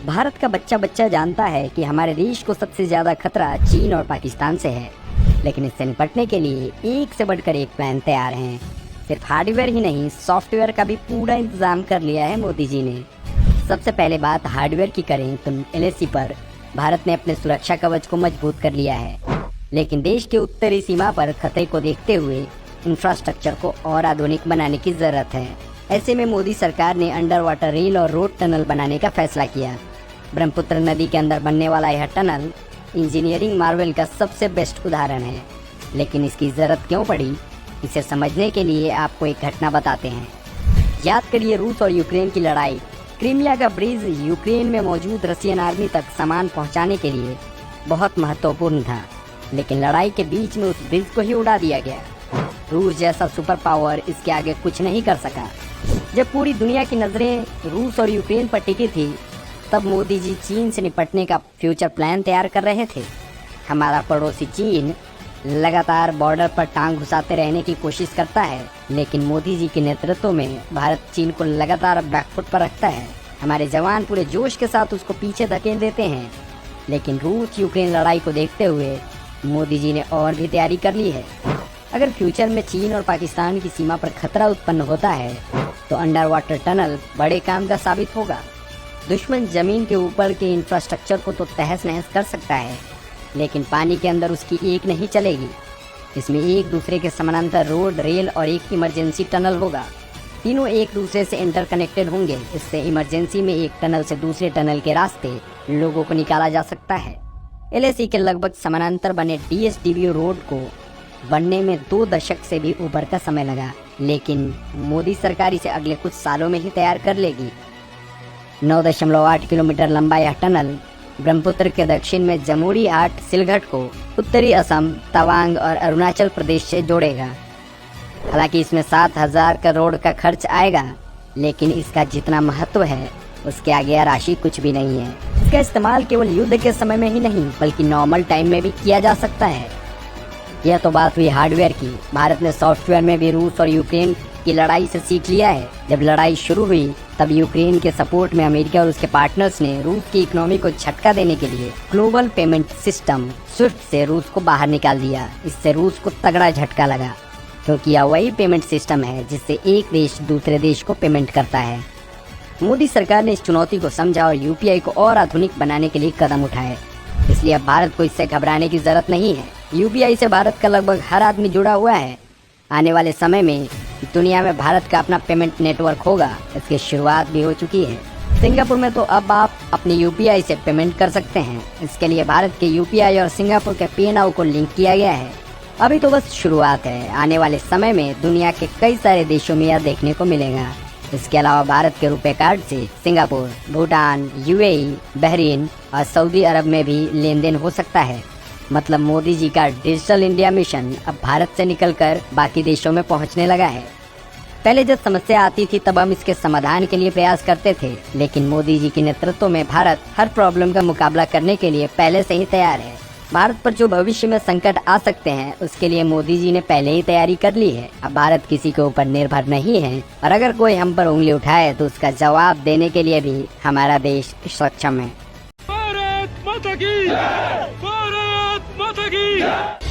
भारत का बच्चा बच्चा जानता है कि हमारे देश को सबसे ज्यादा खतरा चीन और पाकिस्तान से है, लेकिन इससे निपटने के लिए एक से बढ़कर एक प्लान तैयार हैं। सिर्फ हार्डवेयर ही नहीं, सॉफ्टवेयर का भी पूरा इंतजाम कर लिया है मोदी जी ने। सबसे पहले बात हार्डवेयर की करें तो LAC पर भारत ने अपने सुरक्षा कवच को मजबूत कर लिया है, लेकिन देश के उत्तरी सीमा पर खतरे को देखते हुए इंफ्रास्ट्रक्चर को और आधुनिक बनाने की जरूरत है। ऐसे में मोदी सरकार ने अंडर वाटर रेल और रोड टनल बनाने का फैसला किया। ब्रह्मपुत्र नदी के अंदर बनने वाला यह टनल इंजीनियरिंग मार्वल का सबसे बेस्ट उदाहरण है, लेकिन इसकी जरूरत क्यों पड़ी, इसे समझने के लिए आपको एक घटना बताते हैं। याद करिए रूस और यूक्रेन की लड़ाई। क्रीमिया का ब्रिज यूक्रेन में मौजूद रशियन आर्मी तक सामान पहुंचाने के लिए बहुत महत्वपूर्ण था, लेकिन लड़ाई के बीच में उस ब्रिज को ही उड़ा दिया गया। रूस जैसा सुपर पावर इसके आगे कुछ नहीं कर सका। जब पूरी दुनिया की नजरें रूस और यूक्रेन पर टिकी थी, तब मोदी जी चीन से निपटने का फ्यूचर प्लान तैयार कर रहे थे। हमारा पड़ोसी चीन लगातार बॉर्डर पर टांग घुसाते रहने की कोशिश करता है, लेकिन मोदी जी के नेतृत्व में भारत चीन को लगातार बैकफुट पर रखता है। हमारे जवान पूरे जोश के साथ उसको पीछे धकेल देते हैं, लेकिन रूस यूक्रेन लड़ाई को देखते हुए मोदी जी ने और भी तैयारी कर ली है। अगर फ्यूचर में चीन और पाकिस्तान की सीमा पर खतरा उत्पन्न होता है तो अंडर वाटर टनल बड़े काम का साबित होगा। दुश्मन जमीन के ऊपर के इंफ्रास्ट्रक्चर को तो तहस नहस कर सकता है, लेकिन पानी के अंदर उसकी एक नहीं चलेगी। इसमें एक दूसरे के समानांतर रोड, रेल और एक इमरजेंसी टनल होगा। तीनों एक दूसरे से इंटरकनेक्टेड होंगे। इससे इमरजेंसी में एक टनल से दूसरे टनल के रास्ते लोगों को निकाला जा सकता है। LAC के लगभग समानांतर बने DSW रोड को बनने में 2 दशक से भी ऊपर का समय लगा, लेकिन मोदी सरकार इसे अगले कुछ सालों में ही तैयार कर लेगी। 9.8 किलोमीटर लंबा यह टनल ब्रह्मपुत्र के दक्षिण में जमुई हाट सिलघट को उत्तरी असम, तवांग और अरुणाचल प्रदेश से जोड़ेगा। हालांकि इसमें 7,000 करोड़ का खर्च आएगा, लेकिन इसका जितना महत्व है उसके आगे यह राशि कुछ भी नहीं है। इसका इस्तेमाल केवल युद्ध के समय में ही नहीं बल्कि नॉर्मल टाइम में भी किया जा सकता है। यह तो बात हुई हार्डवेयर की। भारत ने सॉफ्टवेयर में भी रूस और यूक्रेन की लड़ाई से सीख लिया है। जब लड़ाई शुरू हुई तब यूक्रेन के सपोर्ट में अमेरिका और उसके पार्टनर्स ने रूस की इकोनॉमी को झटका देने के लिए ग्लोबल पेमेंट सिस्टम SWIFT से रूस को बाहर निकाल दिया। इससे रूस को तगड़ा झटका लगा, क्योंकि यह वही पेमेंट सिस्टम है जिससे एक देश दूसरे देश को पेमेंट करता है। मोदी सरकार ने इस चुनौती को समझा और UPI को और आधुनिक बनाने के लिए कदम उठाए। इसलिए अब भारत को इससे घबराने की जरूरत नहीं है। UPI से भारत का लगभग हर आदमी जुड़ा हुआ है। आने वाले समय में दुनिया में भारत का अपना पेमेंट नेटवर्क होगा। इसकी शुरुआत भी हो चुकी है। सिंगापुर में तो अब आप अपनी UPI से पेमेंट कर सकते हैं। इसके लिए भारत के UPI और सिंगापुर के PayNow को लिंक किया गया है। अभी तो बस शुरुआत है। आने वाले समय में दुनिया के कई सारे देशों में यह देखने को मिलेगा। इसके अलावा भारत के रुपए कार्ड से सिंगापुर, भूटान, UAE, बहरीन और सऊदी अरब में भी लेन देन हो सकता है। मतलब मोदी जी का डिजिटल इंडिया मिशन अब भारत से निकलकर बाकी देशों में पहुंचने लगा है। पहले जब समस्या आती थी तब हम इसके समाधान के लिए प्रयास करते थे, लेकिन मोदी जी के नेतृत्व में भारत हर प्रॉब्लम का मुकाबला करने के लिए पहले से ही तैयार है। भारत पर जो भविष्य में संकट आ सकते हैं उसके लिए मोदी जी ने पहले ही तैयारी कर ली है। अब भारत किसी के ऊपर निर्भर नहीं है, और अगर कोई हम पर उंगली उठाए तो उसका जवाब देने के लिए भी हमारा देश सक्षम है। भारत माता की! भारत माता की!